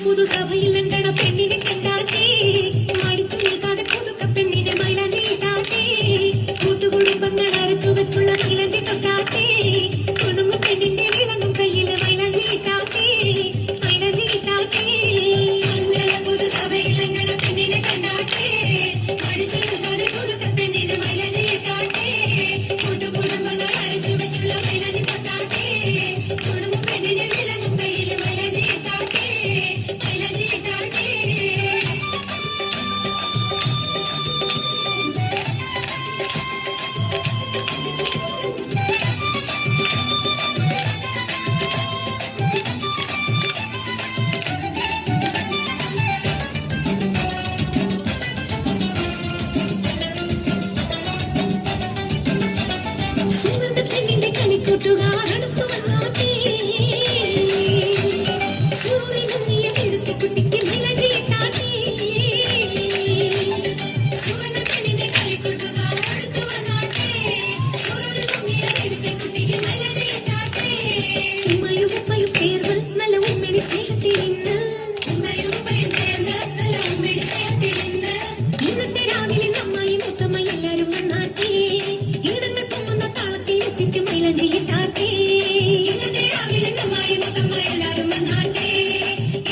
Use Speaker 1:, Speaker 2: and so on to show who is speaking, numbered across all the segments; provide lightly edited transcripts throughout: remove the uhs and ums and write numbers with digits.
Speaker 1: പുതു സഭയിലങ്കണ പെണ്ണിനെ കണ്ടാട്ടേ മടിച്ചു നിൽക്കാതെ പുതുക്ക പെണ്ണിനെ മൈലാഞ്ചി ഇട്ടാട്ടേ കൂട്ടുകുടുംബങ്ങൾ അരച്ചു വെച്ചുള്ള മൈലാഞ്ചി തൊട്ടാട്ടേ കുടുംബ പെണ്ണിന്റെ വിളങ്ങും കയ്യിലെ മൈലാഞ്ചി ഇട്ടാട്ടേ മൈലാഞ്ചി ഇട്ടാട്ടേ പുതു സഭയിലങ്കണ പെണ്ണിനെ കണ്ടാട്ടേ മടിച്ചു നിൽക്കാതെ പുതുക്ക പെണ്ണിനെ മൈലാഞ്ചി ഇട്ടാട്ടേ കൂട്ടുകുടുംബങ്ങൾ അരച്ചു വെച്ചുള്ള മൈലാഞ്ചി തൊട്ടാട്ടേ കുടുംബ പെണ്ണിന്റെ വിളങ്ങും കയ്യിലെ മൈലാഞ്ചി ഇട്ടാട്ടേ കൂട്ടുകാരടുത്തു വന്നാട്ടേ സൂര്യനുങ്ങിയ എടുത്തി കുട്ടിക്ക് മിലജിട്ടാട്ടേ സുവർണ്ണ കളി കൂട്ടുകാരടുത്തു വന്നാട്ടേ സൂര്യനുങ്ങിയ എടുത്തി കുട്ടിക്ക് മിലജിട്ടാട്ടേ ഉമ്മയും ഉപ്പയും ചേർന്ന് നല്ല ഉമ്മയുടെ സ്നേഹത്തിൽ ഇന്ന് ഉമ്മയും ഉപ്പയും ചേർന്ന് നല്ല ഉമ്മയുടെ സ്നേഹത്തിൽ ഇന്ന് ഇന്നത്തെ രാവിലെ നമ്മയും മുത്തമ്മ എല്ലാരും വന്നാട്ടേ ഇടന്ന് പൊങ്ങുന്ന താളത്തിൽ എത്തിച്ച് മൈലാഞ്ചി ഇട്ടാട്ടേ ഇന്നത്തെ രാവിലെ നമ്മയും മുത്തമ്മ എല്ലാരും വന്നാട്ടേ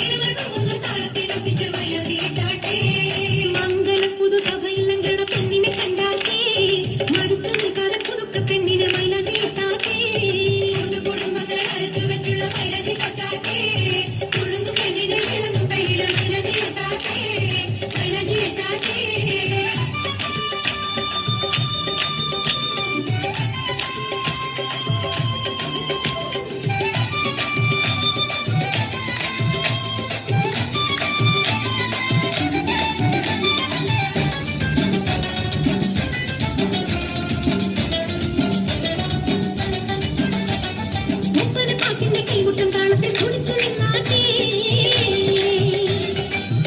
Speaker 1: ഇടന്ന് പൊങ്ങുന്ന താളത്തിൽ എത്തിച്ച് മൈലാഞ്ചി ഇട്ടാട്ടേ മംഗലം പുതു സഭയിലങ്കണ പെണ്ണിനെ കണ്ടാട്ടേ മടുത്തു നിൽക്കാതെ പുതുക്ക പെണ്ണിനെ മൈലാഞ്ചി ഇട്ടാട്ടേ കുടുംബങ്ങൾ അരച്ചു വെച്ചുള്ള മൈലാഞ്ചി തൊട്ടാട്ടേ കുളുങ്ങും പെണ്ണിനെ വിളങ്ങും കയ്യിലെ മൈലാഞ്ചി ഇട്ടാട്ടേ മൈലാഞ്ചി ഇട്ടാട്ടേ കൈമുട്ടം താളത്തിൽ കുളിച്ചു നിന്നാട്ടേ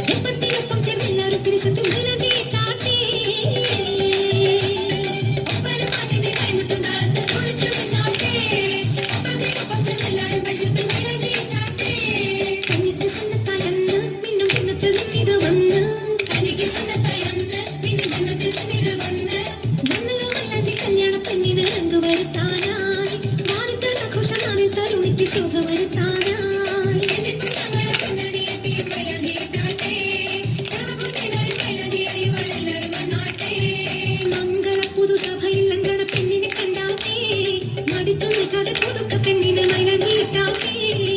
Speaker 1: ഒപ്പത്തിനൊപ്പം ചേർന്നെല്ലാരും തിരിച്ചത്തിൽ നിറഞ്ഞിട്ടാട്ടേ ഒപ്പനപ്പാട്ടിന്റെ കൈമുട്ടം താളത്തിൽ കുളിച്ചു നിന്നാട്ടേ ഒപ്പത്തിനൊപ്പം ചേർന്നെല്ലാരും പരിശത്തിൽ നിറഞ്ഞിട്ടാട്ടേ കഞ്ഞിക്ക് സുന്നത്തായെന്ന് പിന്നും ചിന്നത്തിൽ നിന്നിത് വന്ന് കഞ്ഞിക്ക് സുന്നത്തായെന്ന് പിന്നും ചിന്നത്തിൽ നിന്നിത് വന്ന് വന്നല്ലോ മൈലാഞ്ചി കല്യാണ പെണ്ണിന് രംഗ് വരുത്താനായി വാണിട്ട ആഘോഷമാണ് തരുണിക്ക് ശോഭ വരുത്താൻ